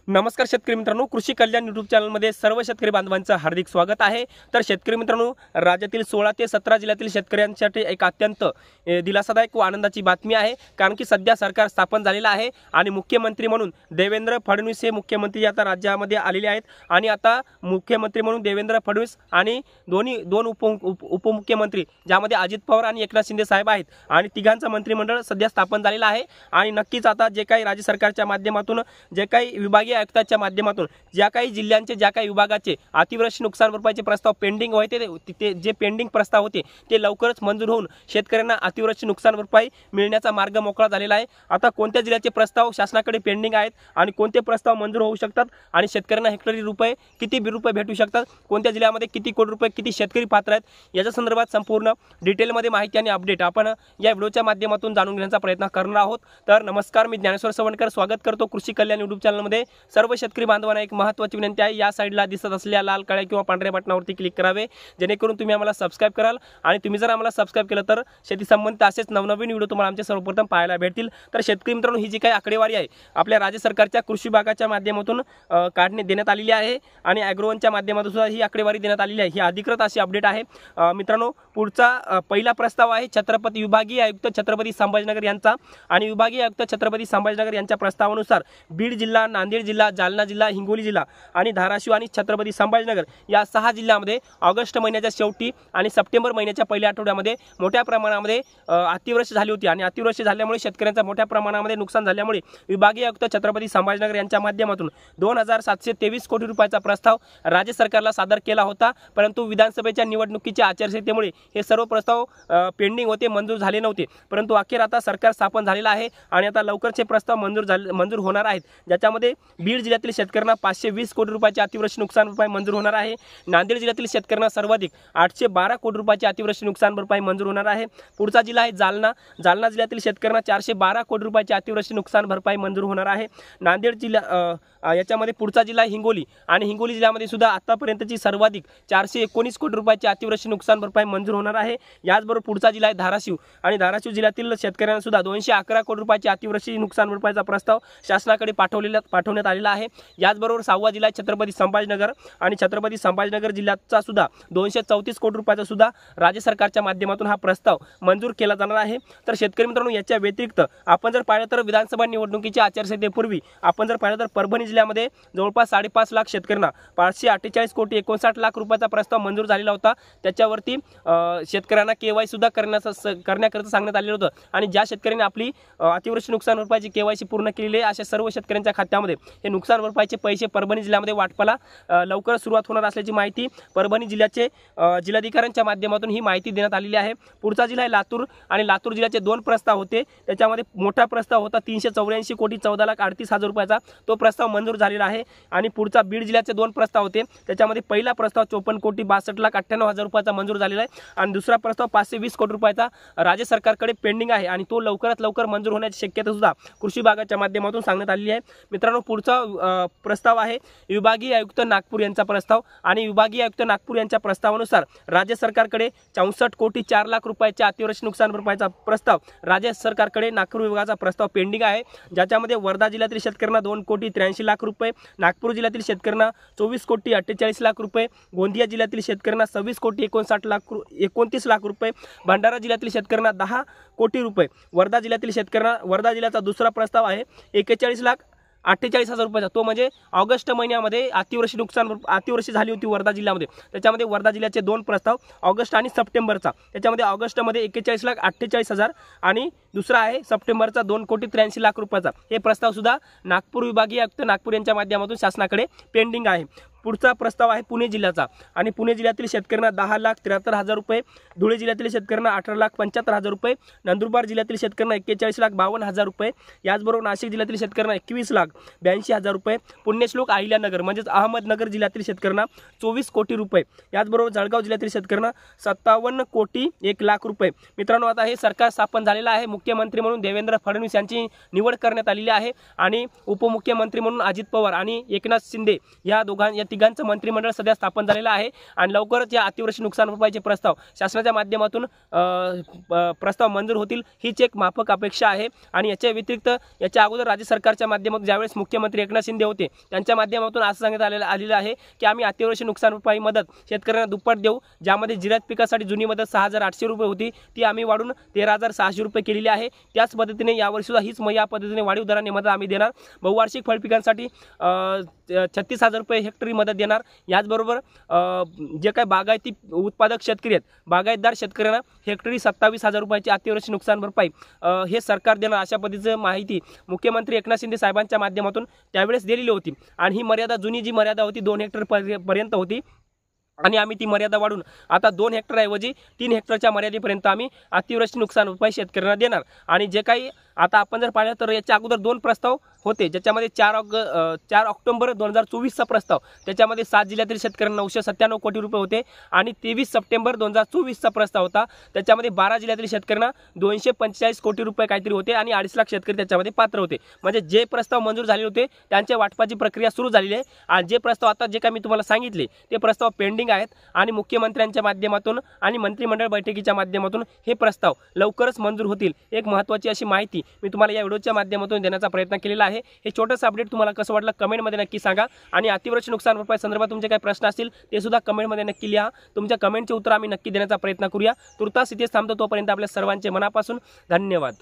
नमस्कार शेतकरी मित्रांनो, कृषी कल्याण यूट्यूब चॅनलमध्ये सर्व शेतकरी बांधवांचं हार्दिक स्वागत आहे। तर शेतकरी मित्रांनो, राज्यातील 16 ते 17 जिल्ह्यातील शेतकऱ्यांसाठी एक अत्यंत दिलासादायक व आनंदाची बातमी आहे। कारण की सध्या सरकार स्थापन झालेलं आहे आणि मुख्यमंत्री म्हणून देवेंद्र फडणवीस हे मुख्यमंत्री आता राज्यामध्ये आलेले आहेत। आणि आता मुख्यमंत्री म्हणून देवेंद्र फडणवीस आणि दोन उपमुख्यमंत्री ज्यामध्ये अजित पवार आणि एकनाथ शिंदे साहेब आहेत आणि तिघांचं मंत्रिमंडळ सध्या स्थापन झालेलं आहे। आणि नक्कीच आता जे काही राज्य सरकारच्या माध्यमातून जे काही विभागीय आयुक्ताच्या माध्यमातून ज्या काही जिल्ह्यांचे ज्या काही विभागाचे अतिवृष्टी नुकसान भरपाईचे प्रस्ताव पेंडिंग होते ते जे पेंडिंग प्रस्ताव होते ते लवकरच मंजूर होऊन शेतकऱ्यांना अतिवृष्टी नुकसान भरपाई मिळण्याचा मार्ग मोकळा झालेला आहे। आता कोणत्या जिल्ह्याचे प्रस्ताव शासनाकडे पेंडिंग आहेत आणि कोणते प्रस्ताव मंजूर होऊ शकतात आणि शेतकऱ्यांना हेक्टरी रुपये किती रुपये भेटू शकतात, कोणत्या जिल्ह्यामध्ये किती कोटी रुपये किती शेतकरी पात्र आहेत याच्या संदर्भात संपूर्ण डिटेलमध्ये माहिती आणि अपडेट आपण या व्हिडिओच्या माध्यमातून जाणून घेण्याचा प्रयत्न करणार आहोत। तर नमस्कार, मी ज्ञानेश्वर सवणकर स्वागत करतो कृषी कल्याण यूट्यूब चॅनलमध्ये। सर्व शेतकरी बांधवांना एक महत्त्वाची विनंती आहे, या साइडला दिसत असलेल्या लाल काळ्या किंवा पांढऱ्या बटनावरती क्लिक करावे जेणेकरून तुम्ही आम्हाला सबस्क्राइब कराल आणि तुम्ही जर आम्हाला सबस्क्राइब केलं तर शेती संबंधित असेच नवनवीन व्हिडिओ तुम्हाला आमच्या सर्वप्रथम पाहायला भेटतील। तर शेतकरी मित्रांनो, ही जी काही आकडेवारी आहे आपल्या राज्य सरकारच्या कृषी विभागाच्या माध्यमातून देण्यात आलेली आहे आणि ॲग्रोवनच्या माध्यमातून सुद्धा ही आकडेवारी देण्यात आलेली आहे। ही अधिकृत अशी अपडेट आहे। मित्रांनो, पुढचा पहिला प्रस्ताव आहे छत्रपती विभागीय आयुक्त छत्रपती संभाजीनगर यांचा आणि विभागीय आयुक्त छत्रपती संभाजीनगर यांच्या प्रस्तावानुसार बीड जिल्हा, नांदेड जिल्हा, जालना जिल्हा, हिंगोली जिल्हा आणि धाराशिव आणि छत्रपती संभाजीनगर या 6 जिल्ह्यांमध्ये ऑगस्ट महिन्याच्या शेवटी आणि सप्टेंबर महिन्याच्या पहिल्या आठवड्यामध्ये मोठ्या प्रमाणामध्ये अतिवृष्टी झाली होती आणि अतिवृष्टी झाल्यामुळे शेतकऱ्यांचं मोठ्या प्रमाणामध्ये नुकसान झाल्यामुळे विभागीय आयुक्त छत्रपती संभाजीनगर यांच्या माध्यमातून 2723 कोटी रुपयाचा प्रस्ताव राज्य सरकारला सादर केला होता। परंतु विधानसभेच्या निवडणुकीच्या आचारसंहितेमुळे हे सर्व प्रस्ताव पेंडिंग होते, मंजूर झाले नव्हते। परंतु अखेर आता सरकार स्थापन झालेलं आहे आणि आता लवकरच हे प्रस्ताव मंजूर होणार आहेत, ज्याच्यामध्ये बीड जिल्ह्यातील शेतकऱ्यांना 520 कोटी रुपयाचे अतिवृष्टी नुकसान भरपाई मंजूर होणार आहे। नांदेड जिल्ह्यातील शेतकऱ्यांना सर्वाधिक 812 कोटी रुपयाची अतिवृष्टी नुकसान भरपाई मंजूर होणार आहे। पुढचा जिल्हा आहे जालना जिल्ह्यातील शेतकऱ्यांना 412 कोटी रुपयाची अतिवृष्टी नुकसान भरपाई मंजूर होणार आहे। नांदेड जिल्हा याच्यामध्ये पुढचा जिल्हा हिंगोली आणि हिंगोली जिल्ह्यामध्ये सुद्धा आतापर्यंतची सर्वाधिक 419 कोटी रुपयाची अतिवृष्टी नुकसान भरपाई मंजूर होणार आहे। याचबरोबर पुढचा जिल्हा आहे धाराशिव आणि धाराशिव जिल्ह्यातील शेतकऱ्यांना सुद्धा 211 कोटी रुपयाची अतिवृष्टी नुकसान भरपाईचा प्रस्ताव शासनाकडे पाठवण्यात आलेला आहे। याचबरोबर 6वा जिल्हा छत्रपती संभाजीनगर आणि छत्रपती संभाजीनगर जिल्ह्याचा सुद्धा 234 कोटी रुपयाचा सुद्धा राज्य सरकारच्या माध्यमातून हा प्रस्ताव मंजूर केला जाणार आहे। तर शेतकरी मित्रांनो, याच्या व्यतिरिक्त आपण जर पाहिलं तर विधानसभा निवडणुकीच्या आचारसंहितेपूर्वी आपण जर पाहिलं तर परभणी जिल्ह्यामध्ये जवळपास 5.5 लाख शेतकऱ्यांना 548 कोटी 59 लाख रुपयाचा प्रस्ताव मंजूर झालेला होता। त्याच्यावरती शेतकऱ्यांना केवायसी सुद्धा करण्याकरिता सांगण्यात आलेलं होतं आणि ज्या शेतकऱ्यांनी आपली अतिवृष्टी नुकसान भरपाईची केवायसी पूर्ण केलेली आहे अशा सर्व शेतकऱ्यांच्या खात्यामध्ये हे नुकसान भरपाईचे पैसे परभणी जिल्ह्यामध्ये वाटपाला लवकर सुरुवात होणार असल्याची माहिती परभणी जिल्ह्याचे जिल्हाधिकाऱ्यांच्या माध्यमातून ही माहिती देण्यात आलेली आहे। पुढचा जिल्हा आहे लातूर आणि लातूर जिल्ह्याचे 2 प्रस्ताव होते, त्याच्यामध्ये मोठा प्रस्ताव होता 384 कोटी 14,38,000 रुपयाचा, तो प्रस्ताव मंजूर झालेला आहे। आणि पुढचा बीड जिल्ह्याचे 2 प्रस्ताव होते, त्याच्यामध्ये पहिला प्रस्ताव 54 कोटी 62,98,000 रुपयाचा मंजूर झालेला आहे आणि दुसरा प्रस्ताव 520 कोटी रुपयाचा राज्य सरकारकडे पेंडिंग आहे आणि तो लवकरात लवकर मंजूर होण्याची शक्यता सुद्धा कृषी विभागाच्या माध्यमातून सांगण्यात आलेली आहे। मित्रांनो, पुढचा प्रस्ताव आहे विभागीय आयुक्त नागपूर यांचा प्रस्ताव आणि विभागीय आयुक्त नागपूर यांच्या प्रस्तावानुसार राज्य सरकारकडे 64 कोटी 4 लाख रुपयाच्या अतिवृष्टी नुकसान भरपाईचा प्रस्ताव राज्य सरकारकडे नागपूर विभागाचा प्रस्ताव पेंडिंग आहे, ज्याच्यामध्ये वर्धा जिल्ह्यातील शेतकऱ्यांना 2 कोटी 83 लाख रुपये, नागपूर जिल्ह्यातील शेतकऱ्यांना 24 कोटी 48 लाख रुपये, गोंदिया जिल्ह्यातील शेतकऱ्यांना 26 कोटी 29 लाख रुपये, भंडारा जिल्ह्यातील शेतकऱ्यांना 10 कोटी रुपये, वर्धा जिल्ह्याचा दुसरा प्रस्ताव आहे 41,48,000 रुपयाचा, तो म्हणजे ऑगस्ट महिन्यामध्ये अतिवृष्टी झाली होती वर्धा जिल्ह्यामध्ये, त्याच्यामध्ये वर्धा जिल्ह्याचे 2 प्रस्ताव ऑगस्ट आणि सप्टेंबरचा, त्याच्यामध्ये ऑगस्टमध्ये 41,48,000 आणि दुसरा आहे सप्टेंबरचा 2 कोटी 83 लाख रुपयाचा। हे प्रस्ताव सुद्धा नागपूर विभागीय आयुक्त नागपूर यांच्या माध्यमातून शासनाकडे पेंडिंग आहे। पुढचा प्रस्ताव आहे पुणे जिल्ह्याचा आणि पुणे जिल्ह्यातील शेतकऱ्यांना 10,73,000 रुपये, धुळे जिल्ह्यातील शेतकऱ्यांना 18,75,000 रुपये, नंदुरबार जिल्ह्यातील शेतकऱ्यांना 41,52,000 रुपये, याचबरोबर नाशिक जिल्ह्यातील शेतकऱ्यांना 21,82,000 रुपये, पुण्यश्लोक अहिल्यानगर म्हणजेच अहमदनगर जिल्ह्यातील शेतकऱ्यांना 24 कोटी रुपये, याचबरोबर जळगाव जिल्ह्यातील शेतकऱ्यांना 57 कोटी 1 लाख रुपये। मित्रांनो, आता हे सरकार स्थापन झालेलं आहे, मुख्यमंत्री म्हणून देवेंद्र फडणवीस यांची निवड करण्यात आलेली आहे आणि उपमुख्यमंत्री म्हणून अजित पवार आणि एकनाथ शिंदे या तिघांचं मंत्रिमंडळ सध्या स्थापन झालेलं आहे आणि लवकरच या अतिवृष्टी नुकसान भरपाईचे प्रस्ताव शासनाच्या माध्यमातून प्रस्ताव मंजूर होतील हीच एक माफक अपेक्षा आहे। आणि याच्या व्यतिरिक्त याच्या अगोदर राज्य सरकारच्या माध्यमातून ज्यावेळेस मुख्यमंत्री एकनाथ शिंदे होते त्यांच्या माध्यमातून असं सांगण्यात आलेलं आहे की आम्ही अतिवृष्टी नुकसान भरपाई मदत शेतकऱ्यांना दुप्पट देऊ, ज्यामध्ये जिरायत पिकासाठी जुनी मदत 6,800 रुपये होती ती आम्ही वाढून 13,600 रुपये केलेली आहे। त्याच पद्धतीने यावर्षी सुद्धा हीच या पद्धतीने वाढीव दराने मदत आम्ही देणार। बहुवार्षिक फळ पिकांसाठी 36,000 रुपये हेक्टरी मदत देणार। याचबरोबर जे काही बागायती उत्पादक शेतकरी आहेत बागायतदार शेतकऱ्यांना हेक्टरी 27,000 रुपयाची अतिवृष्टी नुकसान भरपाई हे सरकार देणार, अशा पद्धतीची माहिती मुख्यमंत्री एकनाथ शिंदे साहेबांच्या माध्यमातून त्यावेळेस दिलेली होती। आणि ही मर्यादा जुनी जी मर्यादा होती 2 हेक्टर पर्यंत होती आणि आम्ही ती मर्यादा वाढून आता 2 हेक्टर ऐवजी 3 हेक्टरच्या मर्यादेपर्यंत आम्ही अतिवृष्टी नुकसान भरपाई शेतकऱ्यांना देणार। आणि जे काही आता आपण जर पाहिलं तर याच्या अगोदर 2 प्रस्ताव होते, ज्याच्यामध्ये 4 ऑक्टोबर 2024चा प्रस्ताव, त्याच्यामध्ये 7 जिल्ह्यातील शेतकऱ्यांना 997 कोटी रुपये होते आणि 23 सप्टेंबर 2024चा प्रस्ताव होता, त्याच्यामध्ये 12 जिल्ह्यातील शेतकऱ्यांना 245 कोटी रुपये काहीतरी होते आणि 2.5 लाख शेतकरी त्याच्यामध्ये पात्र होते। म्हणजे जे प्रस्ताव मंजूर झाले होते त्यांच्या वाटपाची प्रक्रिया सुरू झालेली आहे आणि जे प्रस्ताव आता जे काही मी तुम्हाला सांगितले ते प्रस्ताव पेंडिंग आहेत आणि मुख्यमंत्र्यांच्या माध्यमातून आणि मंत्रिमंडळ बैठकीच्या माध्यमातून हे प्रस्ताव लवकरच मंजूर होतील। एक महत्त्वाची अशी माहिती मी तुम्हाला या व्हिडिओच्या माध्यमातून देण्याचा प्रयत्न केलेला आहे। हे छोटंसं अपडेट तुम्हाला कसं वाटलं कमेंटमध्ये नक्की सांगा आणि अतिवृष्टी नुकसान भरपाई संदर्भात तुमचे काही प्रश्न असतील ते सुद्धा कमेंटमध्ये नक्की लिहा। तुमच्या कमेंटचे उत्तर आम्ही नक्की देण्याचा प्रयत्न करूया। तुर्तास इथेच थांबतो, तोपर्यंत आपल्या सर्वांचे मनापासून धन्यवाद।